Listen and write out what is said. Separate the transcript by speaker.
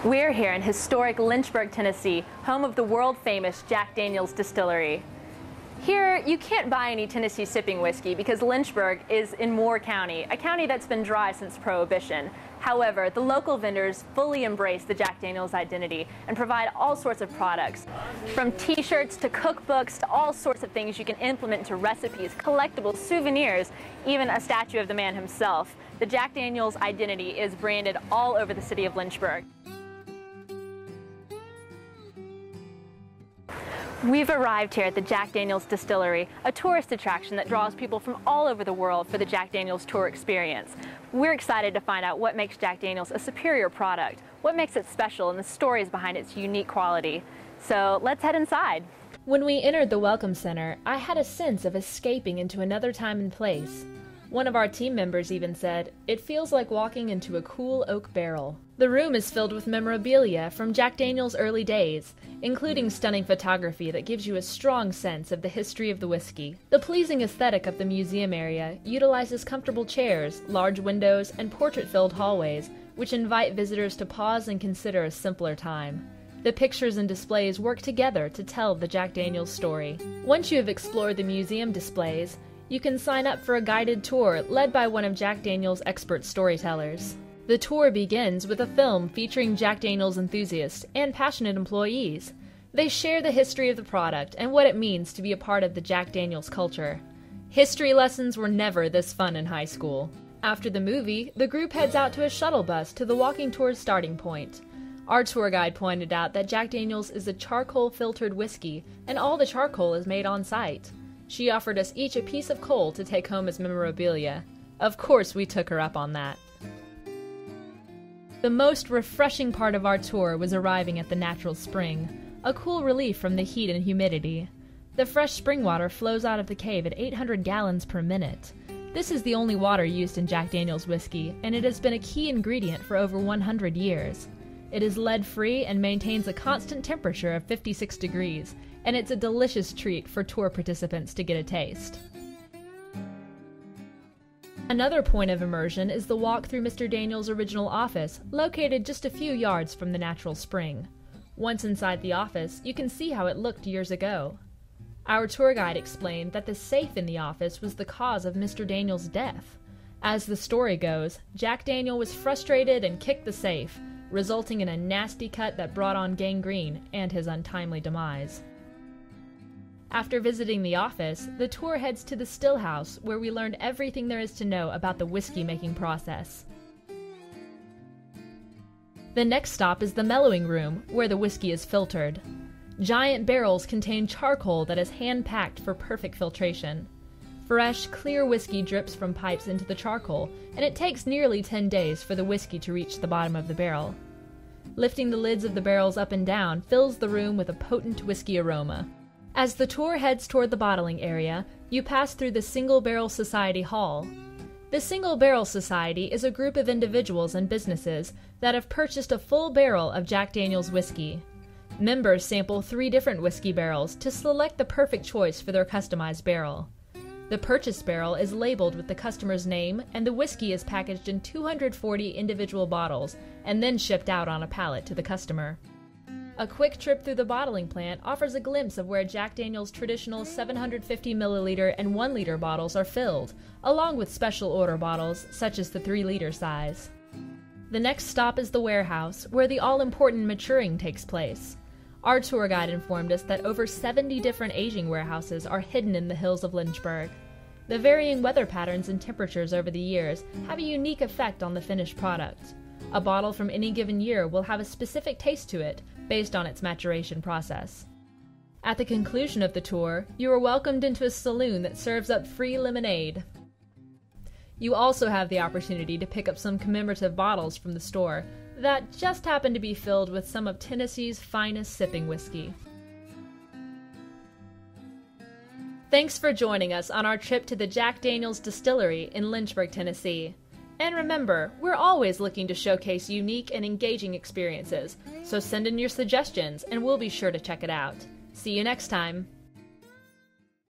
Speaker 1: We're here in historic Lynchburg, Tennessee, home of the world-famous Jack Daniel's Distillery. Here, you can't buy any Tennessee sipping whiskey because Lynchburg is in Moore County, a county that's been dry since Prohibition. However, the local vendors fully embrace the Jack Daniel's identity and provide all sorts of products, from t-shirts to cookbooks to all sorts of things you can implement into recipes, collectibles, souvenirs, even a statue of the man himself. The Jack Daniel's identity is branded all over the city of Lynchburg. We've arrived here at the Jack Daniel's Distillery, a tourist attraction that draws people from all over the world for the Jack Daniel's tour experience. We're excited to find out what makes Jack Daniel's a superior product, what makes it special, and the stories behind its unique quality. So let's head inside.
Speaker 2: When we entered the Welcome Center, I had a sense of escaping into another time and place. One of our team members even said, "It feels like walking into a cool oak barrel." The room is filled with memorabilia from Jack Daniel's early days, including stunning photography that gives you a strong sense of the history of the whiskey. The pleasing aesthetic of the museum area utilizes comfortable chairs, large windows, and portrait-filled hallways, which invite visitors to pause and consider a simpler time. The pictures and displays work together to tell the Jack Daniel's story. Once you have explored the museum displays, you can sign up for a guided tour led by one of Jack Daniel's expert storytellers. The tour begins with a film featuring Jack Daniel's enthusiasts and passionate employees. They share the history of the product and what it means to be a part of the Jack Daniel's culture. History lessons were never this fun in high school. After the movie, the group heads out to a shuttle bus to the walking tour's starting point. Our tour guide pointed out that Jack Daniel's is a charcoal-filtered whiskey, and all the charcoal is made on site. She offered us each a piece of coal to take home as memorabilia. Of course, we took her up on that. The most refreshing part of our tour was arriving at the natural spring, a cool relief from the heat and humidity. The fresh spring water flows out of the cave at 800 gallons per minute. This is the only water used in Jack Daniel's whiskey, and it has been a key ingredient for over 100 years. It is lead-free and maintains a constant temperature of 56 degrees, and it's a delicious treat for tour participants to get a taste. Another point of immersion is the walk through Mr. Daniel's original office, located just a few yards from the natural spring. Once inside the office, you can see how it looked years ago. Our tour guide explained that the safe in the office was the cause of Mr. Daniel's death. As the story goes, Jack Daniel was frustrated and kicked the safe, resulting in a nasty cut that brought on gangrene and his untimely demise. After visiting the office, the tour heads to the still house, where we learned everything there is to know about the whiskey-making process. The next stop is the mellowing room, where the whiskey is filtered. Giant barrels contain charcoal that is hand-packed for perfect filtration. Fresh, clear whiskey drips from pipes into the charcoal, and it takes nearly 10 days for the whiskey to reach the bottom of the barrel. Lifting the lids of the barrels up and down fills the room with a potent whiskey aroma. As the tour heads toward the bottling area, you pass through the Single Barrel Society Hall. The Single Barrel Society is a group of individuals and businesses that have purchased a full barrel of Jack Daniel's whiskey. Members sample 3 different whiskey barrels to select the perfect choice for their customized barrel. The purchased barrel is labeled with the customer's name, and the whiskey is packaged in 240 individual bottles and then shipped out on a pallet to the customer. A quick trip through the bottling plant offers a glimpse of where Jack Daniel's traditional 750 milliliter and 1 liter bottles are filled, along with special order bottles such as the 3 liter size. The next stop is the warehouse, where the all-important maturing takes place. Our tour guide informed us that over 70 different aging warehouses are hidden in the hills of Lynchburg. The varying weather patterns and temperatures over the years have a unique effect on the finished product. A bottle from any given year will have a specific taste to it, based on its maturation process. At the conclusion of the tour, you are welcomed into a saloon that serves up free lemonade. You also have the opportunity to pick up some commemorative bottles from the store that just happen to be filled with some of Tennessee's finest sipping whiskey. Thanks for joining us on our trip to the Jack Daniel's Distillery in Lynchburg, Tennessee. And remember, we're always looking to showcase unique and engaging experiences, so send in your suggestions and we'll be sure to check it out. See you next time!